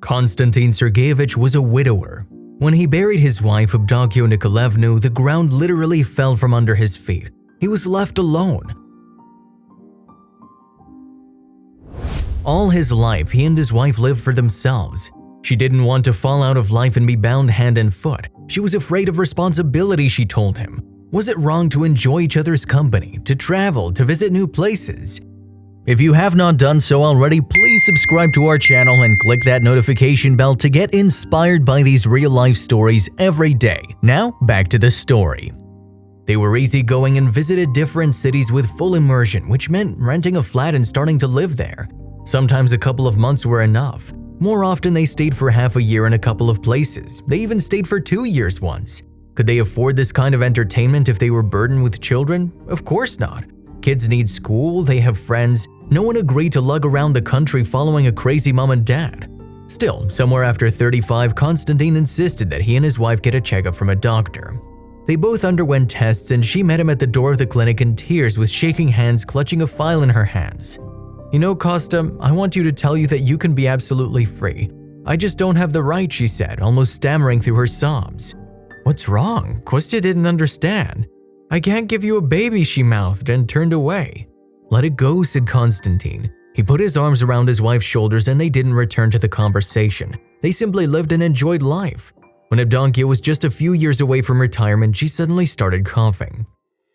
Constantine Sergeyevich was a widower. When he buried his wife Abdokyo Nicolevnu, the ground literally fell from under his feet. He was left alone. All his life, he and his wife lived for themselves. She didn't want to fall out of life and be bound hand and foot. She was afraid of responsibility, she told him. Was it wrong to enjoy each other's company, to travel, to visit new places? If you have not done so already, please subscribe to our channel and click that notification bell to get inspired by these real-life stories every day. Now, back to the story. They were easygoing and visited different cities with full immersion, which meant renting a flat and starting to live there. Sometimes a couple of months were enough. More often, they stayed for half a year in a couple of places. They even stayed for 2 years once. Could they afford this kind of entertainment if they were burdened with children? Of course not. Kids need school, they have friends. No one agreed to lug around the country following a crazy mom and dad. Still, somewhere after 35, Constantine insisted that he and his wife get a checkup from a doctor. They both underwent tests and she met him at the door of the clinic in tears with shaking hands, clutching a file in her hands. "You know, Costa, I want you to tell you that you can be absolutely free. I just don't have the right," she said, almost stammering through her sobs. "What's wrong?" Kostya didn't understand. "I can't give you a baby," she mouthed and turned away. "Let it go," said Constantine. He put his arms around his wife's shoulders and they didn't return to the conversation. They simply lived and enjoyed life. When Abdokyo was just a few years away from retirement, she suddenly started coughing.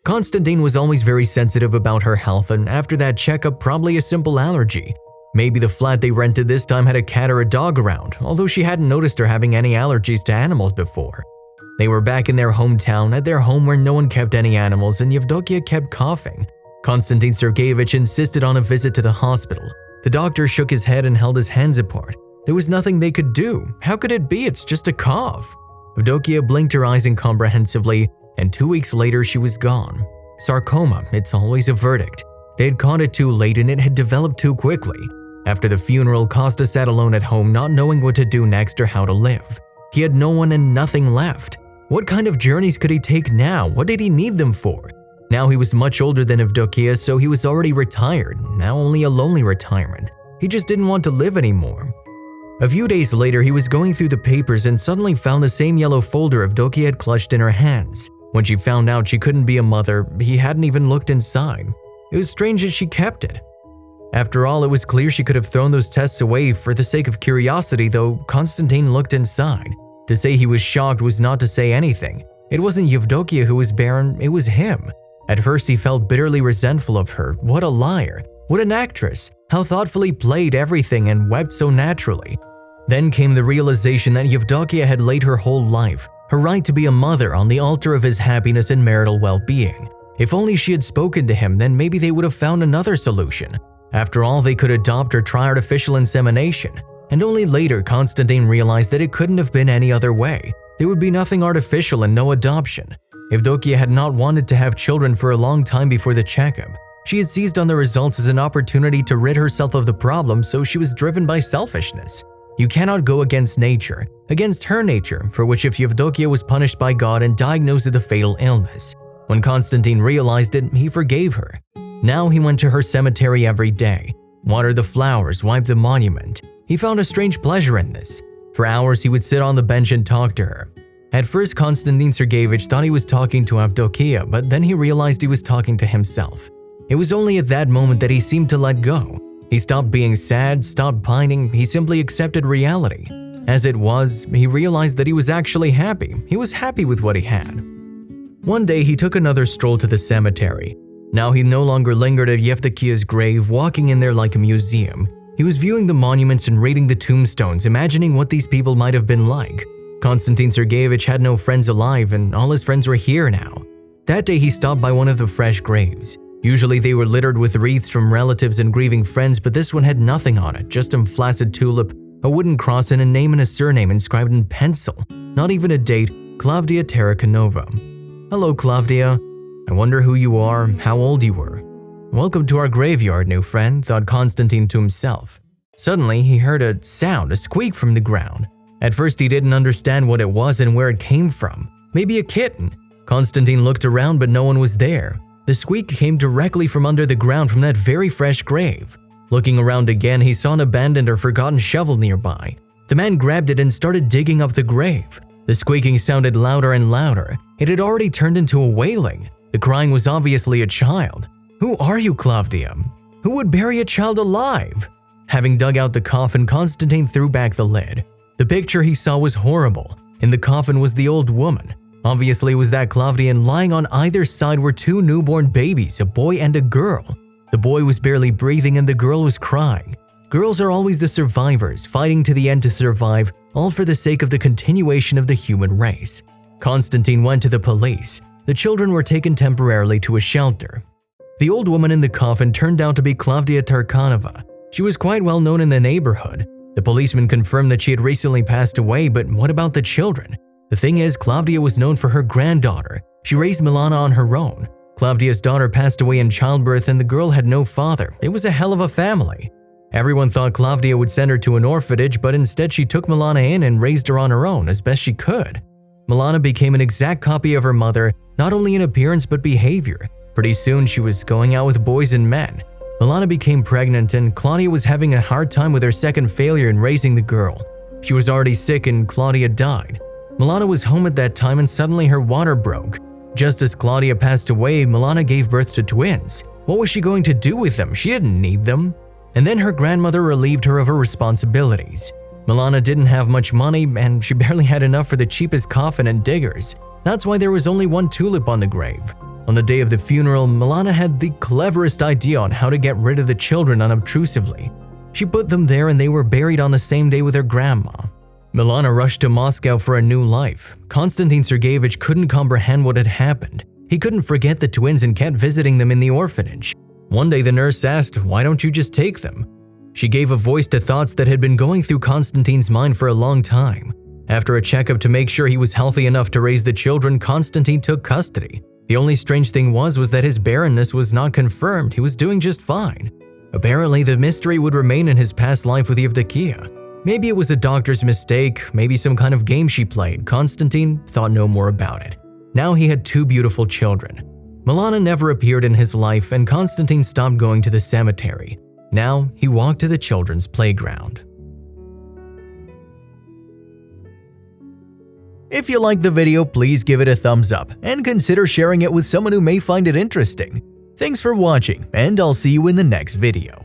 Constantine was always very sensitive about her health, and after that checkup, probably a simple allergy. Maybe the flat they rented this time had a cat or a dog around, although she hadn't noticed her having any allergies to animals before. They were back in their hometown, at their home where no one kept any animals, and Abdokyo kept coughing. Constantine Sergeyevich insisted on a visit to the hospital. The doctor shook his head and held his hands apart. There was nothing they could do. How could it be? It's just a cough. Abdokyo blinked her eyes incomprehensively, and 2 weeks later she was gone. Sarcoma, it's always a verdict. They had caught it too late and it had developed too quickly. After the funeral, Costa sat alone at home, not knowing what to do next or how to live. He had no one and nothing left. What kind of journeys could he take now? What did he need them for? Now he was much older than Abdokyo, so he was already retired, now only a lonely retirement. He just didn't want to live anymore. A few days later, he was going through the papers and suddenly found the same yellow folder Abdokyo had clutched in her hands. When she found out she couldn't be a mother, he hadn't even looked inside. It was strange that she kept it. After all, it was clear she could have thrown those tests away for the sake of curiosity, though Constantine looked inside. To say he was shocked was not to say anything. It wasn't Abdokyo who was barren, it was him. At first he felt bitterly resentful of her. What a liar. What an actress. How thoughtfully played everything and wept so naturally. Then came the realization that Abdokyo had laid her whole life, her right to be a mother, on the altar of his happiness and marital well-being. If only she had spoken to him, then maybe they would have found another solution. After all, they could adopt or try artificial insemination. And only later Constantine realized that it couldn't have been any other way. There would be nothing artificial and no adoption. Abdokyo had not wanted to have children for a long time before the checkup. She had seized on the results as an opportunity to rid herself of the problem, so she was driven by selfishness. You cannot go against nature, against her nature, for which if Abdokyo was punished by God and diagnosed with a fatal illness. When Constantine realized it, he forgave her. Now he went to her cemetery every day, watered the flowers, wiped the monument. He found a strange pleasure in this. For hours he would sit on the bench and talk to her. At first, Constantine Sergeyevich thought he was talking to Abdokyo, but then he realized he was talking to himself. It was only at that moment that he seemed to let go. He stopped being sad, stopped pining, he simply accepted reality. As it was, he realized that he was actually happy. He was happy with what he had. One day, he took another stroll to the cemetery. Now he no longer lingered at Abdokyo's grave, walking in there like a museum. He was viewing the monuments and reading the tombstones, imagining what these people might have been like. Constantine Sergeyevich had no friends alive, and all his friends were here now. That day, he stopped by one of the fresh graves. Usually they were littered with wreaths from relatives and grieving friends, but this one had nothing on it, just a flaccid tulip, a wooden cross, and a name and a surname inscribed in pencil. Not even a date, Klavdia Tarakanova. "Hello, Klavdia. I wonder who you are, how old you were." "Welcome to our graveyard, new friend," thought Constantine to himself. Suddenly, he heard a sound, a squeak from the ground. At first, he didn't understand what it was and where it came from. Maybe a kitten. Constantine looked around, but no one was there. The squeak came directly from under the ground from that very fresh grave. Looking around again, he saw an abandoned or forgotten shovel nearby. The man grabbed it and started digging up the grave. The squeaking sounded louder and louder. It had already turned into a wailing. The crying was obviously a child. "Who are you, Claudia? Who would bury a child alive?" Having dug out the coffin, Constantine threw back the lid. The picture he saw was horrible. In the coffin was the old woman. Obviously it was that Claudia, and lying on either side were two newborn babies, a boy and a girl. The boy was barely breathing and the girl was crying. Girls are always the survivors, fighting to the end to survive, all for the sake of the continuation of the human race. Constantine went to the police. The children were taken temporarily to a shelter. The old woman in the coffin turned out to be Claudia Tarkanova. She was quite well known in the neighborhood. The policeman confirmed that she had recently passed away, but what about the children? The thing is, Claudia was known for her granddaughter. She raised Milana on her own. Claudia's daughter passed away in childbirth and the girl had no father. It was a hell of a family. Everyone thought Claudia would send her to an orphanage, but instead she took Milana in and raised her on her own as best she could. Milana became an exact copy of her mother, not only in appearance but behavior. Pretty soon she was going out with boys and men. Milana became pregnant and Claudia was having a hard time with her second failure in raising the girl. She was already sick and Claudia died. Milana was home at that time and suddenly her water broke. Just as Claudia passed away, Milana gave birth to twins. What was she going to do with them? She didn't need them. And then her grandmother relieved her of her responsibilities. Milana didn't have much money and she barely had enough for the cheapest coffin and diggers. That's why there was only one tulip on the grave. On the day of the funeral, Milana had the cleverest idea on how to get rid of the children unobtrusively. She put them there and they were buried on the same day with her grandma. Milana rushed to Moscow for a new life. Constantine Sergeyevich couldn't comprehend what had happened. He couldn't forget the twins and kept visiting them in the orphanage. One day the nurse asked, "Why don't you just take them?" She gave a voice to thoughts that had been going through Constantine's mind for a long time. After a checkup to make sure he was healthy enough to raise the children, Constantine took custody. The only strange thing was that his barrenness was not confirmed. He was doing just fine. Apparently, the mystery would remain in his past life with Abdokyo. Maybe it was a doctor's mistake, maybe some kind of game she played. Constantine thought no more about it. Now he had two beautiful children. Milana never appeared in his life and Constantine stopped going to the cemetery. Now he walked to the children's playground. If you liked the video, please give it a thumbs up and consider sharing it with someone who may find it interesting. Thanks for watching, and I'll see you in the next video.